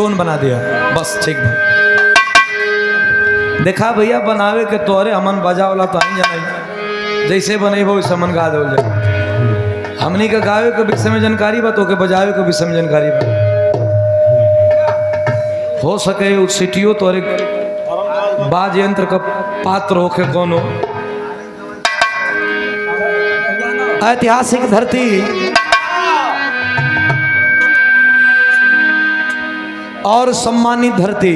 टोन बना दिया बस ठीक भाई। देखा भैया बनावे के तोरे हमन बजा वाला तो नहीं जाना, जैसे बनेबो वैसे मन गा देवल जाए। हमनी के गावे के विषय में जानकारी बा तो के बजावे के विषय में जानकारी बा। हो सके उस सिटियो तोरे बाज यंत्र का पात्र होके कोनो ऐतिहासिक धरती और सम्मानित धरती,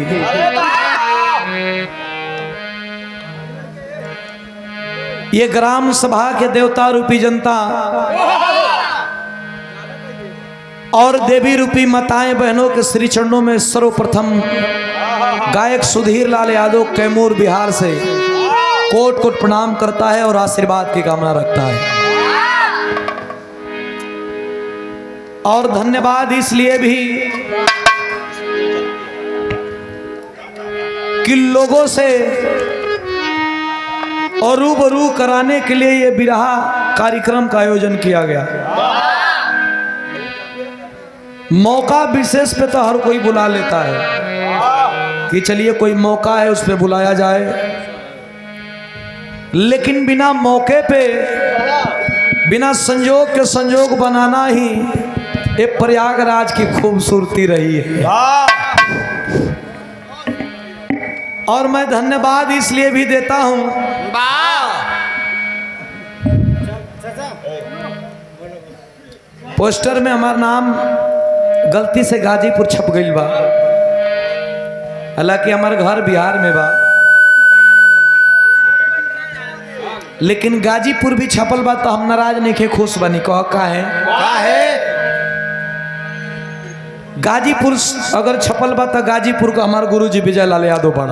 ये ग्राम सभा के देवता रूपी जनता और देवी रूपी माताएं बहनों के श्री चरणों में सर्वप्रथम गायक सुधीर लाल यादव कैमूर बिहार से कोट कोट प्रणाम करता है और आशीर्वाद की कामना रखता है। और धन्यवाद इसलिए भी कि लोगों से और रूबरू कराने के लिए ये बिरहा कार्यक्रम का आयोजन किया गया। मौका विशेष पे तो हर कोई बुला लेता है कि चलिए कोई मौका है उस पे बुलाया जाए, लेकिन बिना मौके पे बिना संयोग के संयोग बनाना ही ये प्रयागराज की खूबसूरती रही है। और मैं धन्यवाद इसलिए भी देता हूं, पोस्टर में हमारा नाम गलती से गाजीपुर छप गई बा, हालांकि हमारे घर बिहार में बा, लेकिन गाजीपुर भी छपल बा तो हम नाराज नहीं खे, खुश बनी। कह का है गाजीपुर अगर छपल बा तो गाजीपुर का हमारे गुरुजी विजय लाल यादव पढ़,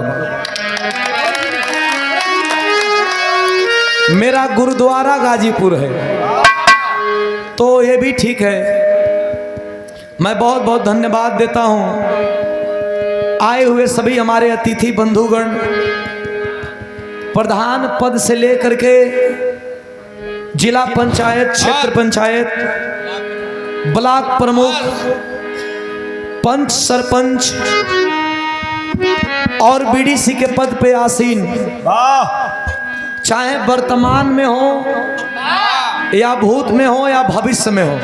मेरा गुरुद्वारा गाजीपुर है तो ये भी ठीक है। मैं बहुत बहुत धन्यवाद देता हूं आए हुए सभी हमारे अतिथि बंधुगण, प्रधान पद से लेकर के जिला पंचायत, क्षेत्र पंचायत, ब्लॉक प्रमुख, पंच, सरपंच और बीडीसी के पद पे आसीन, चाहे वर्तमान में हो या भूत में हो या भविष्य में हो,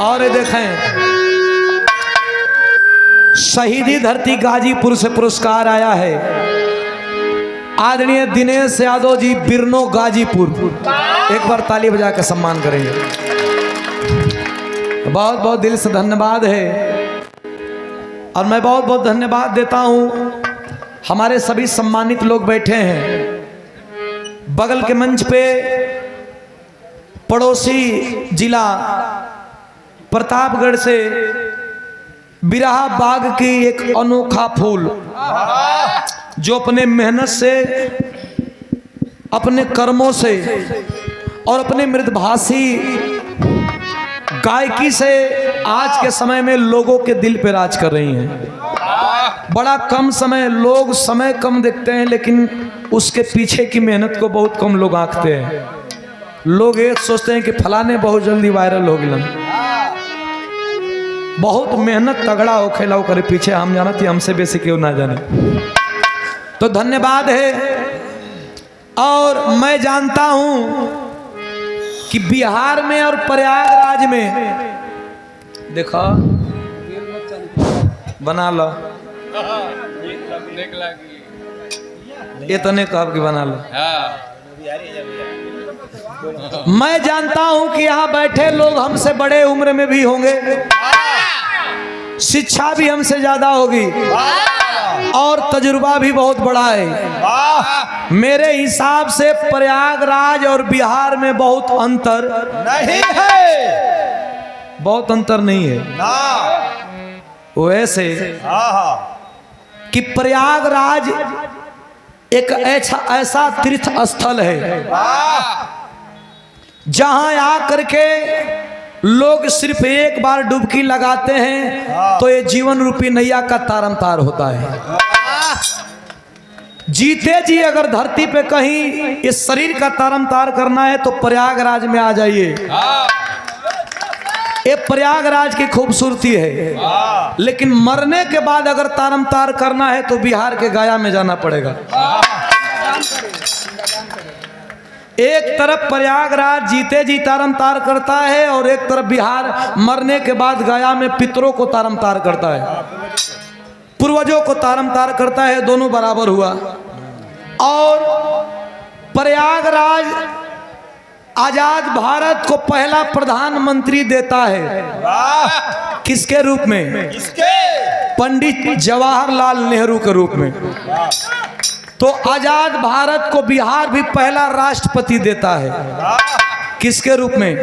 और देखें शहीदी धरती गाजीपुर से पुरस्कार आया है आदरणीय दिनेश यादव जी, बिरनो गाजीपुर। एक बार ताली बजा के सम्मान करेंगे। बहुत बहुत दिल से धन्यवाद है। और मैं बहुत बहुत धन्यवाद देता हूं हमारे सभी सम्मानित लोग बैठे हैं। बगल के मंच पे पड़ोसी जिला प्रतापगढ़ से बिरहा बाग की एक अनोखा फूल जो अपने मेहनत से, अपने कर्मों से और अपने मृदभाषी गायकी से आज के समय में लोगों के दिल पे राज कर रही हैं। बड़ा कम समय, लोग समय कम देखते हैं लेकिन उसके पीछे की मेहनत को बहुत कम लोग आंकते हैं। लोग ये सोचते हैं कि फलाने बहुत जल्दी वायरल हो गए, बहुत मेहनत तगड़ा हो खेला करे पीछे, हम जाना थी हमसे बेसी क्यों ना जाने। तो धन्यवाद है। और मैं जानता हूं कि बिहार में और प्रयागराज में, देखो बना लो, ये तो नहीं कहा कि बना लो। मैं जानता हूं कि यहाँ बैठे लोग हमसे बड़े उम्र में भी होंगे, शिक्षा भी हमसे ज्यादा होगी और तजुर्बा भी बहुत बड़ा है। मेरे हिसाब से प्रयागराज और बिहार में बहुत अंतर नहीं है, बहुत अंतर नहीं है। वैसे कि प्रयागराज एक ऐसा तीर्थ स्थल है जहां आकर के लोग सिर्फ एक बार डुबकी लगाते हैं तो ये जीवन रूपी नैया का तारम तार होता है। जीते जी अगर धरती पे कहीं इस शरीर का तारमतार करना है तो प्रयागराज में आ जाइए। ये प्रयागराज की खूबसूरती है। लेकिन मरने के बाद अगर तारमतार करना है तो बिहार के गया में जाना पड़ेगा। एक तरफ प्रयागराज जीते जी तारमतार करता है और एक तरफ बिहार मरने के बाद गया में पितरों को तारमतार करता है, पूर्वजों को तारमतार करता है। दोनों बराबर हुआ। और प्रयागराज आजाद भारत को पहला प्रधानमंत्री देता है। किसके रूप में? पंडित जवाहरलाल नेहरू के रूप में। तो आजाद भारत को बिहार भी पहला राष्ट्रपति देता है। किसके रूप में?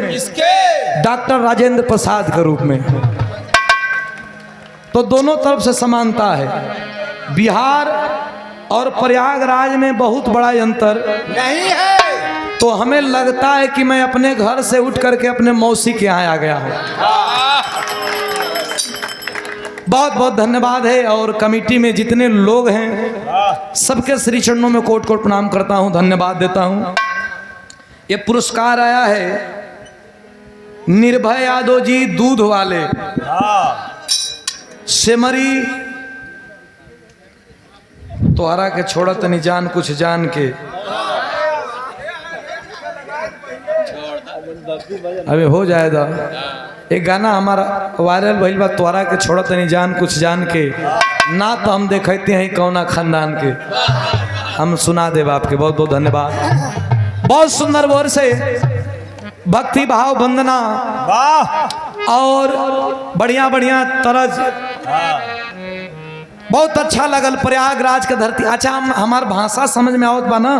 डॉक्टर राजेंद्र प्रसाद के रूप में। तो दोनों तरफ से समानता है। बिहार और प्रयागराज में बहुत बड़ा अंतर नहीं है। तो हमें लगता है कि मैं अपने घर से उठ करके अपने मौसी के यहाँ आ गया हूँ। बहुत बहुत धन्यवाद है। और कमेटी में जितने लोग हैं सबके श्री चरणों में कोट कोट प्रणाम करता हूँ, धन्यवाद देता हूँ। ये पुरस्कार आया है निर्भय यादव जी दूध वाले सेमरी। तोहरा के छोड़ा तनी जान कुछ जान के। अबे हो जाएगा। एक गाना हमारा वायरल भइल बा, तोहरा के छोड़ा तनी जान कुछ जान के। ना तो हम देखते हैं कौना खानदान के, हम सुना दे आपके। बहुत बहुत धन्यवाद। बहुत सुंदर वर्ड से भक्ति भाव वंदना और बढ़िया बढ़िया तरज, बहुत अच्छा लगल। प्रयागराज के धरती। अच्छा हमार भाषा समझ में आवत बा ना?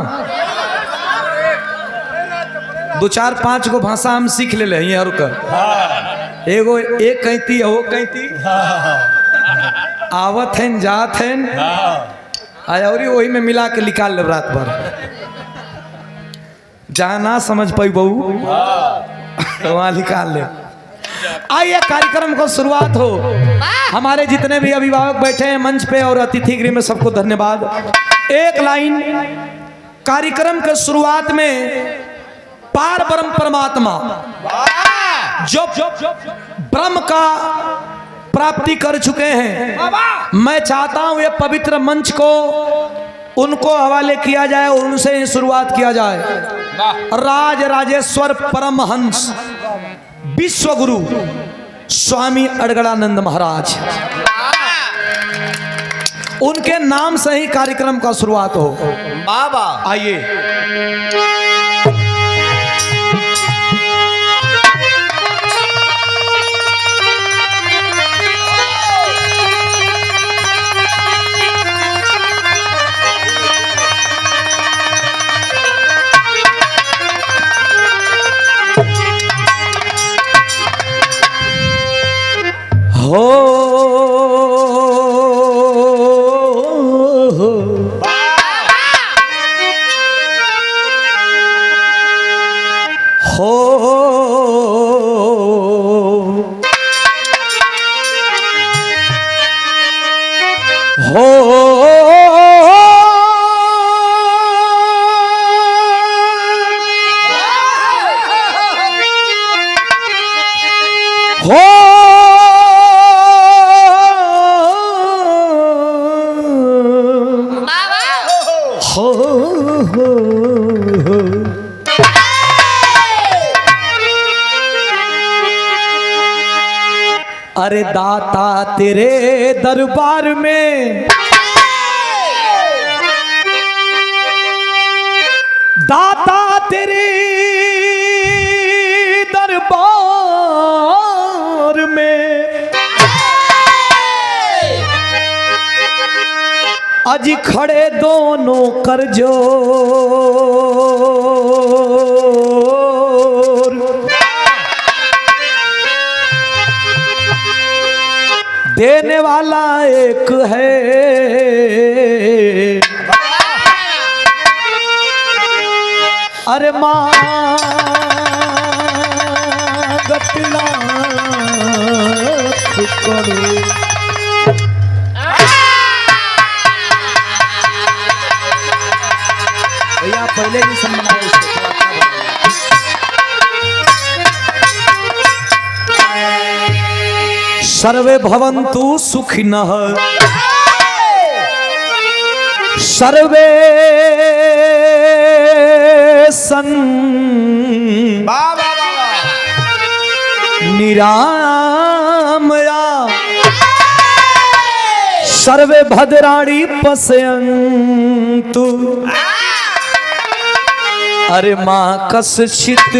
2-4-5 गो भाषा हम सीख ले हैं। और एगो एक कहती हो कहती आवत हैं जात हैं और वही में मिला के निकाल ले रात भर। जहाँ ना समझ पाई बहू वहाँ निकाल ले। आइए कार्यक्रम को शुरुआत हो। हमारे जितने भी अभिभावक बैठे हैं मंच पे और अतिथि गृह में सबको धन्यवाद। एक लाइन कार्यक्रम के शुरुआत में पार ब्रह्म परमात्मा जो ब्रह्म का प्राप्ति कर चुके हैं, मैं चाहता हूं ये पवित्र मंच को उनको हवाले किया जाए और उनसे शुरुआत किया जाए। राज राजेश्वर परमहंस विश्वगुरु स्वामी अड़गड़ानंद महाराज, उनके नाम से ही कार्यक्रम का शुरुआत हो। बाबा आइए। अरे दाता तेरे दरबार में, दाता तेरे दरबार में आज खड़े दोनों कर जोर, देने वाला एक है, अरे मांगत लाख करो। पहले भी सम्मान सर्वे भवन्तु सुखिनः सर्वे निरामया सर्वे भद्राणि पश्यन्तु अरे माँ कस्चित्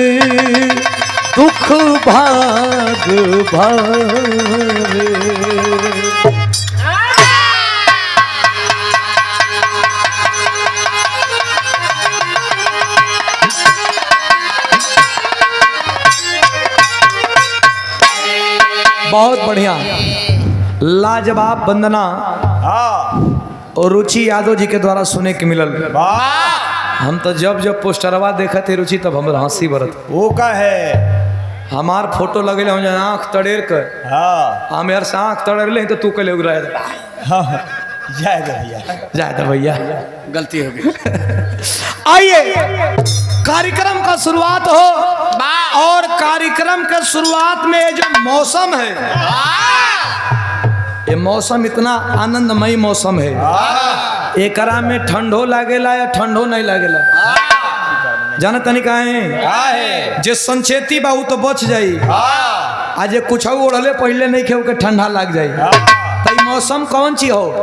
दुख भाग भावे। बहुत बढ़िया लाजवाब वंदना और रुचि यादव जी के द्वारा सुने के मिलल। हम तो जब पोस्टरवा देखा थे रुचि तब हम हंसी बरत वो का है हमार फोटो लगे हो आँख तड़ेर कर। हाँ हम यार से आँख तड़ेर ले तो तू कले उगरा जाए भैया गलती हो गई। आइए कार्यक्रम का शुरुआत हो और कार्यक्रम के शुरुआत में जो मौसम है ये मौसम इतना आनंदमयी मौसम है। एकरा में ठंडो लागेला या ठंडो नहीं लागेला जाना तनी काहे जे संचेती बाबू तो बच जाई आज ये कुछ ओढ़ले पहले नहीं खेव के ठंडा लग जाई। तो ये मौसम कौन ची हो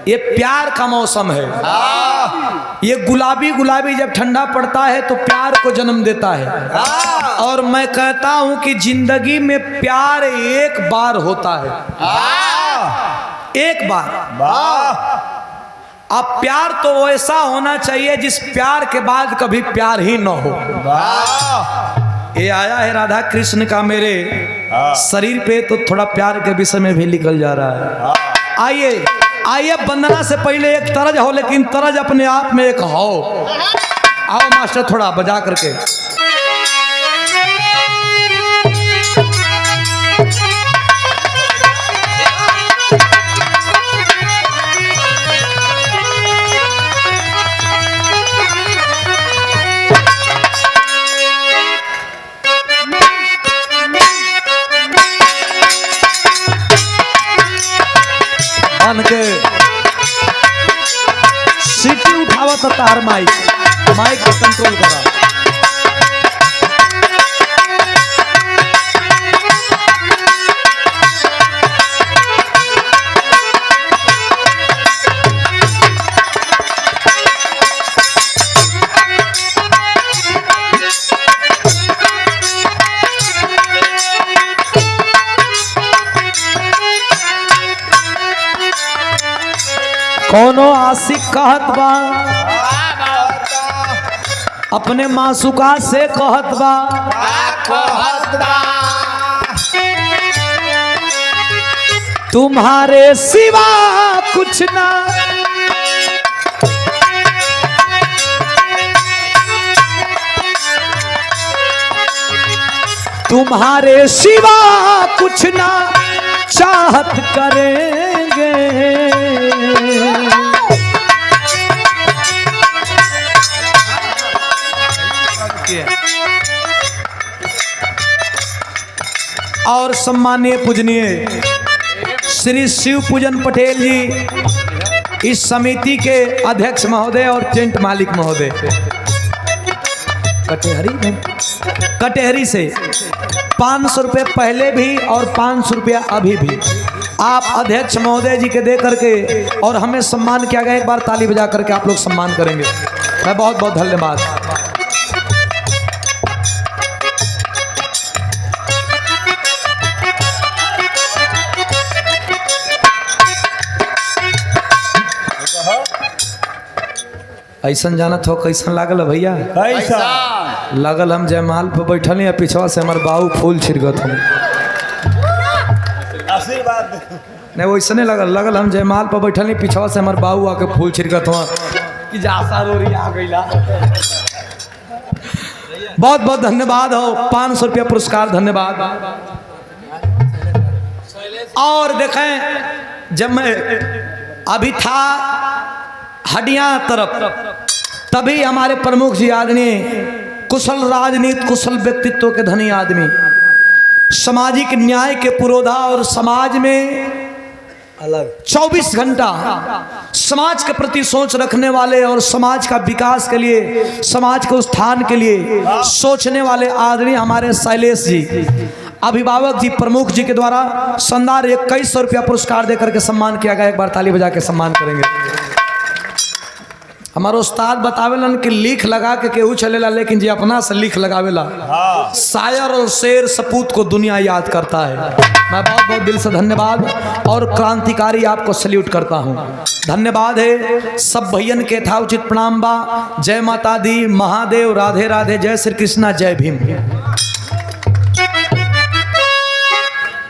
ये प्यार का मौसम है। ये गुलाबी गुलाबी जब ठंडा पड़ता है तो प्यार को जन्म देता है। और मैं कहता हूं कि जिंदगी में प्यार एक बार होता है एक बार। अब प्यार तो वैसा होना चाहिए जिस प्यार के बाद कभी प्यार ही न हो। ये आया है राधा कृष्ण का मेरे शरीर पे तो थोड़ा प्यार के विषय में भी निकल जा रहा है। आइए आइए वंदना से पहले एक तरज हो लेकिन तरज अपने आप में एक हो। आओ मास्टर थोड़ा बजा करके के सीटी उठावत तार माइक को कंट्रोल करा। कोनो आशिक कहत बा अपने मासूका से कहत बा तुम्हारे सिवा कुछ ना तुम्हारे सिवा कुछ ना चाहत करेंगे। और सम्मानीय पूजनीय श्री शिव पूजन पटेल जी इस समिति के अध्यक्ष महोदय और टेंट मालिक महोदय कटेहरी से 500 रुपये पहले भी और 500 रुपया अभी भी आप अध्यक्ष महोदय जी के दे करके और हमें सम्मान किया गया। एक बार ताली बजा करके आप लोग सम्मान करेंगे। मैं बहुत बहुत धन्यवाद। ऐसन जानत हो कैसन लागल भैया कैसा लगल हम जयमाल पे बैठल हैं पीछवा से हमारे बाबू फूल छिड़कत हूँ। आशीर्वाद नहीं वैसने लगल हम जयमाल पे बैठल हैं पीछवा से हमारे बाबू आके फूल छिड़कत हुआ कि जासा रोरी आ गईला। बहुत बहुत धन्यवाद हो 500 रुपया पुरस्कार धन्यवाद। और देखें जब मैं अभी था हडिया तरफ तभी हमारे प्रमुख जी आदरणीय कुशल राजनीति, कुशल व्यक्तित्व के धनी आदमी, सामाजिक न्याय के पुरोधा और समाज में अलग 24 घंटा समाज के प्रति सोच रखने वाले और समाज का विकास के लिए, समाज के उत्थान के लिए सोचने वाले आदरणीय हमारे शैलेश जी, अभिभावक जी, प्रमुख जी के द्वारा शानदार 2100 रुपया पुरस्कार देकर के सम्मान किया गया। एक बार ताली बजा के सम्मान करेंगे। हमारा उस्ताद बतावेलन कि लिख लगा के केहू चलेला, लेकिन जी अपना से लिख लगावेला। शायर और शेर सपूत को दुनिया याद करता है। मैं बहुत बहुत दिल से धन्यवाद और क्रांतिकारी आपको सल्यूट करता हूँ। धन्यवाद है सब भैयन के था उचित प्रणाम बा। जय माता दी, महादेव, राधे राधे, जय श्री कृष्णा, जय भीम।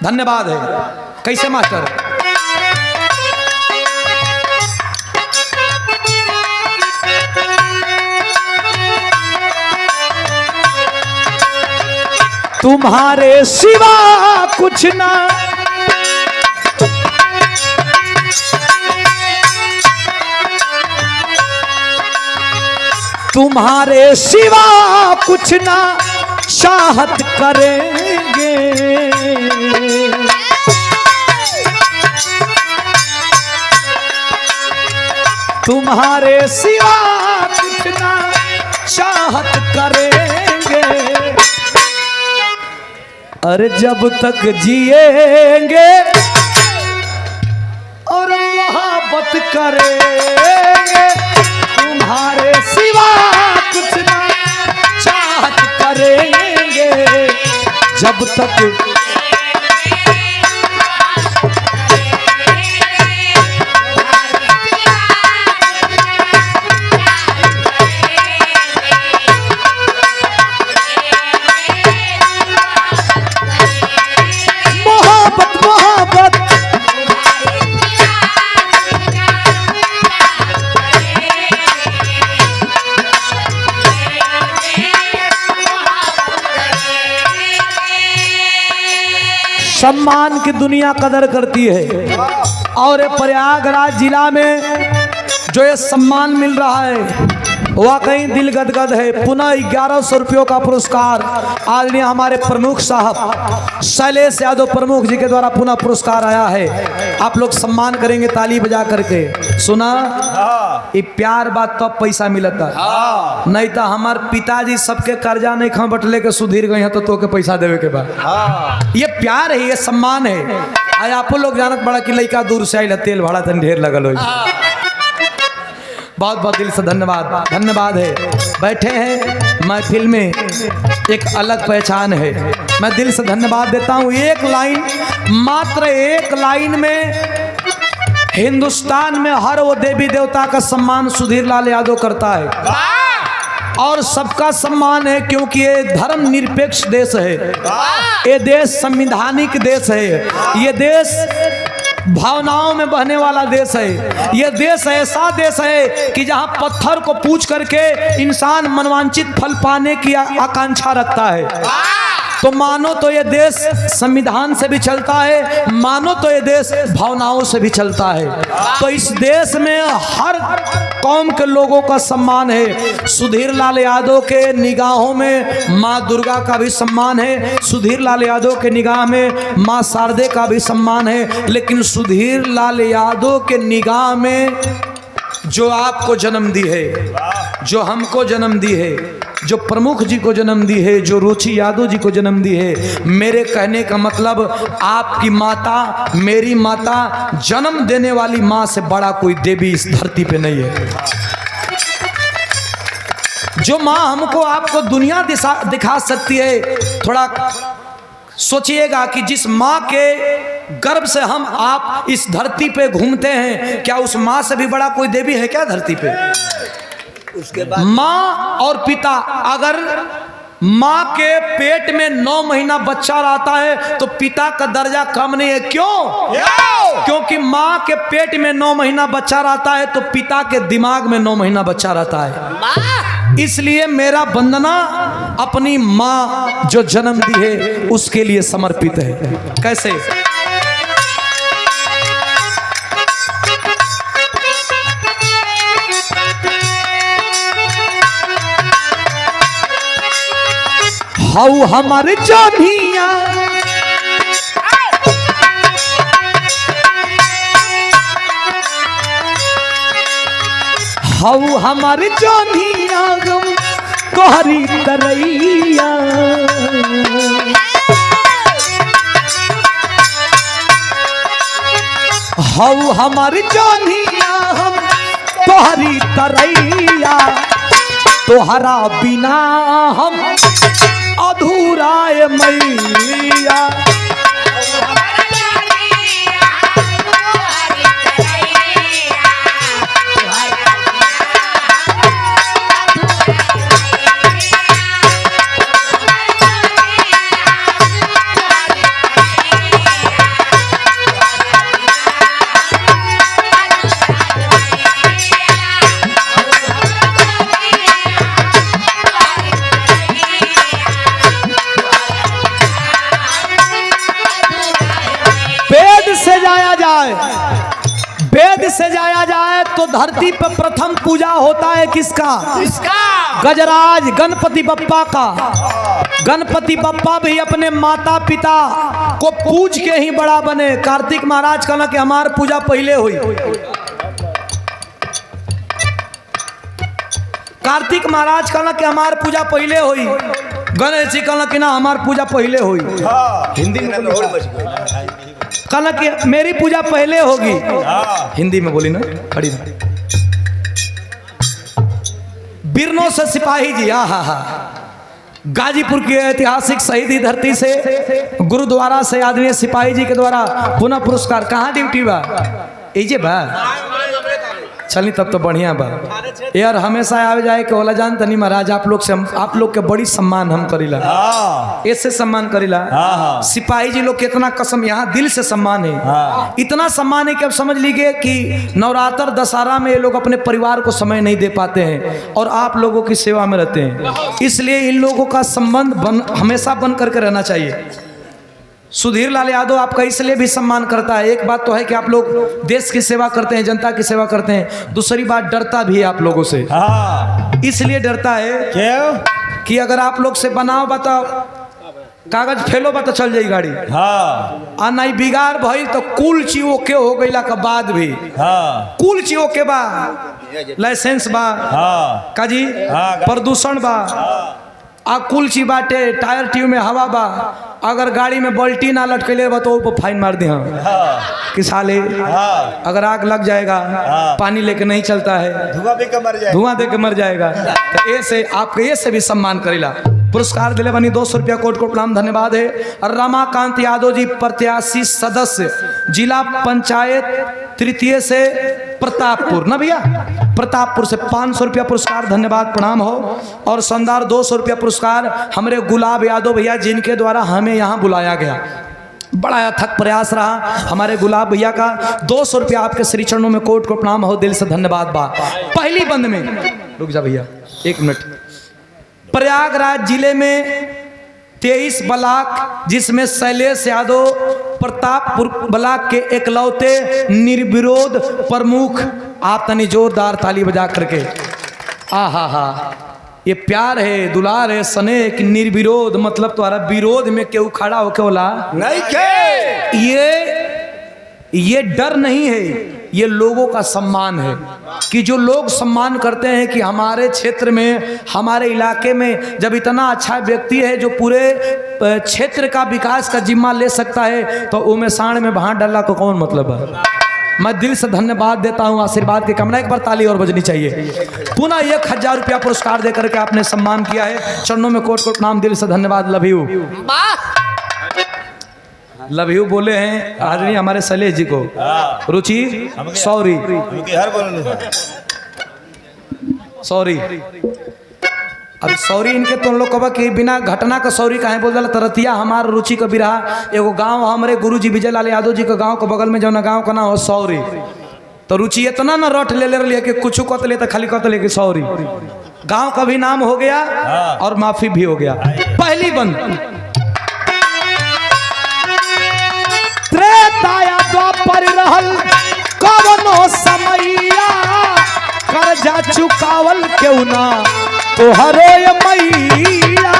धन्यवाद है। कैसे मास्टर? तुम्हारे सिवा कुछ ना, तुम्हारे सिवा कुछ ना चाहत करेंगे। तुम्हारे सिवा कुछ ना चाहत करेंगे। अरे जब तक जिएंगे और मोहब्बत करेंगे, तुम्हारे सिवा कुछ ना चाहत करेंगे। जब तक सम्मान की दुनिया कदर करती है। और ये प्रयागराज जिला में जो ये सम्मान मिल रहा है वाकई दिल गदगद है। पुनः 1100 रुपयों का पुरस्कार आदरणीय हमारे प्रमुख साहब शैलेश यादव प्रमुख जी के द्वारा पुनः पुरस्कार आया है। आप लोग सम्मान करेंगे ताली बजा करके। सुना ये प्यार बात तो पैसा मिलता, नहीं तो हमार पिताजी सबके कर्जा नहीं खा बटले के सुधीर गए हैं तो के पैसा देवे के बाद। ये प्यार है, ये सम्मान है। आज आप लोग जानत बड़ा कि लड़का दूर से आइल, तेल भाड़ा तन ढेर लगल हो। बहुत बहुत दिल से धन्यवाद। धन्यवाद है। बैठे हैं महफिल में एक अलग पहचान है। मैं दिल से धन्यवाद देता हूँ। एक लाइन, मात्र एक लाइन में हिंदुस्तान में हर वो देवी देवता का सम्मान सुधीर लाल यादव करता है और सबका सम्मान है, क्योंकि ये धर्म निरपेक्ष देश है। ये देश संवैधानिक देश है। ये देश भावनाओं में बहने वाला देश है। यह देश ऐसा देश है कि जहां पत्थर को पूछ करके इंसान मनवांचित फल पाने की आकांक्षा रखता है। तो मानो तो ये देश संविधान से भी चलता है, मानो तो ये देश भावनाओं से भी चलता है। तो इस देश में हर कौम के लोगों का सम्मान है। सुधीर लाल यादव के निगाहों में माँ दुर्गा का भी सम्मान है, सुधीर लाल यादव के निगाह में माँ शारदे का भी सम्मान है। लेकिन सुधीर लाल यादव के निगाह में जो आपको जन्म दी है, जो हमको जन्म दी है, जो प्रमुख जी को जन्म दी है, जो रुचि यादव जी को जन्म दी है, मेरे कहने का मतलब आपकी माता, मेरी माता, जन्म देने वाली माँ से बड़ा कोई देवी इस धरती पे नहीं है। जो माँ हमको आपको दुनिया दिखा सकती है। थोड़ा सोचिएगा कि जिस माँ के गर्भ से हम आप इस धरती पे घूमते हैं, क्या उस माँ से भी बड़ा कोई देवी है क्या धरती पे? उसके बाद माँ और पिता, अगर माँ के पेट में 9 महीना बच्चा रहता है तो पिता का दर्जा कम नहीं है। क्यों? क्योंकि माँ के पेट में 9 महीना बच्चा रहता है तो पिता के दिमाग में 9 महीना बच्चा रहता है। इसलिए मेरा वंदना अपनी माँ जो जन्म दी है उसके लिए समर्पित है। कैसे? हाउ हमारे जानिया हाउ हमारे जानिया गम तोहरी तरैया हाउ हमारी जानिया हम तोहरी तरैया तोहरा बिना हम अधूरा है मैया वेद से जाया जाए तो धरती पर प्रथम पूजा होता है किसका? गजराज गणपति बप्पा का। गणपति बप्पा भी अपने माता पिता को पूज के ही बड़ा बने। कार्तिक महाराज कहना कि हमार पूजा पहले हुई। कार्तिक महाराज कहना कि हमार पूजा पहले हुई। गणेश जी कहना कि ना हमार पूजा पहले हुई। हिंदी में कहना कि मेरी पूजा पहले होगी। हिंदी में बोली ना खड़ी ना। बिरनों से सिपाही जी हा गाजीपुर की ऐतिहासिक शहीदी धरती से गुरुद्वारा से आदरणीय सिपाही जी के द्वारा पुनः पुरस्कार। कहाँ ड्यूटी बा? एजे बा चलनी तब तो बढ़िया बा यार। हमेशा आवे जाए के होला जान तनी महाराज आप लोग के बड़ी सम्मान हम करीला। ऐसे सम्मान करीला। सिपाही जी लोग कितना कसम यहाँ दिल से सम्मान है। इतना सम्मान है कि अब समझ लीजिए कि नवरात्र दशहरा में ये लोग अपने परिवार को समय नहीं दे पाते हैं और आप लोगों की सेवा में रहते हैं। इसलिए इन लोगों का संबंध हमेशा बन करके रहना चाहिए। सुधीर लाल यादव आपका इसलिए भी सम्मान करता है। एक बात तो है कि आप लोग देश की सेवा करते हैं, जनता की सेवा करते हैं। दूसरी बात डरता भी है आप लोगों से। इसलिए डरता है क्यों कि अगर आप लोग से बनाओ बताओ कागज फैलो बा तो चल जाई गाड़ी। आ नहीं बिगाड़ भाई तो कुल चीजों के हो गईला के बाद भी कुल चीजों के बा लाइसेंस बा काजी प्रदूषण बा आ कुल चीज बाटे टायर ट्यूब में हवा बा। अगर गाड़ी में बल्टी ना लटकेले बा तो फाइन मार दे कि साले अगर आग लग जाएगा पानी लेके नहीं चलता है धुआं दे के मर जाएगा। तो ऐसे आपके ये से भी सम्मान करेला। पुरस्कार दिले बनी 200 रुपया कोट कोट प्रणाम धन्यवाद है। रमाकांत यादव जी प्रत्याशी सदस्य जिला पंचायत तृतीय से प्रतापपुर ना भैया प्रतापपुर से 500 रुपया पुरस्कार धन्यवाद प्रणाम हो। और शानदार 200 रुपया पुरस्कार हमारे गुलाब यादव भैया जिनके द्वारा हमें यहाँ बुलाया गया। बड़ा अथक प्रयास रहा हमारे गुलाब भैया का। 200 रुपया आपके श्री चरणों में कोट को प्रणाम हो दिल से धन्यवाद बा। पहली बंद में रुक जा भैया 1 मिनट। प्रयागराज जिले में 23 ब्लॉक जिसमें शैलेश यादव प्रतापपुर ब्लॉक के एकलौते निर्विरोध प्रमुख। आप तनी जोरदार ताली बजा करके हा ये प्यार है दुलार है सने कि निर्विरोध मतलब तुम्हारा विरोध में केहू खड़ा होके होला नहीं के। ये डर नहीं है, ये लोगों का सम्मान है कि जो लोग सम्मान करते हैं कि हमारे क्षेत्र में हमारे इलाके में जब इतना अच्छा व्यक्ति है जो पूरे क्षेत्र का विकास का जिम्मा ले सकता है तो उमे साण में भाट डालना को कौन मतलब है। मैं दिल से धन्यवाद देता हूं। आशीर्वाद की कामना एक बार ताली और बजनी चाहिए। पुनः 1000 रुपया पुरस्कार देकर के आपने सम्मान किया है। चरणों में कोट कोट नाम दिल से धन्यवाद। लव यू लव यू बोले हैं आदरणीय हमारे शैलेश जी को। रुचि सॉरी अब सॉरी इनके तो लोग कहा कि बिना घटना का सॉरी काहे बोल दिला। तरतिया हमार रुचि का बिरहा एगो गांव हमारे गुरुजी विजय लाल यादव जी के गांव के बगल में जो ना गांव का नाम हो सॉरी। तो रुचि इतना ना रट ले रही है कि कुछ कत ले तो खाली कत ले कि सॉरी। गांव का भी नाम हो गया और माफी भी हो गया। पहली बंद त्रेताया द्वापर रहल कवनो समैया कर्जा चुकावल क्यों ना तोहरो मैया।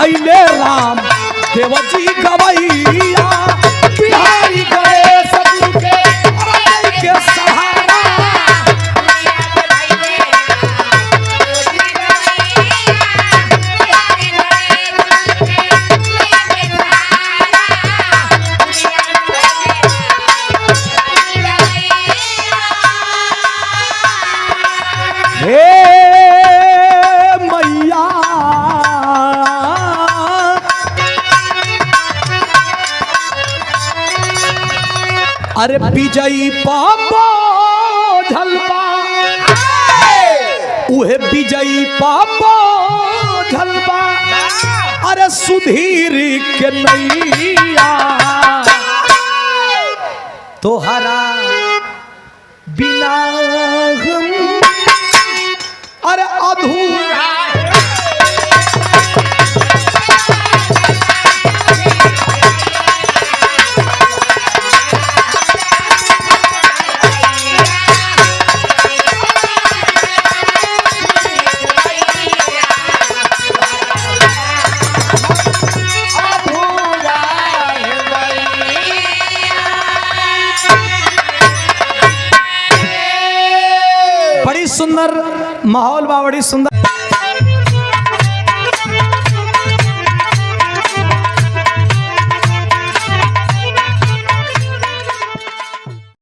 अइले राम देवजी गवैया बिहारी गणेश गुरु के राय के सहारा हे मैया अरे विजयी पापा झलपा उहे विजयी पापा झलपा अरे सुधीर के नैया तोहरा बिना हम अरे अधूरा बड़ी सुंदर माहौल बा बड़ी सुंदर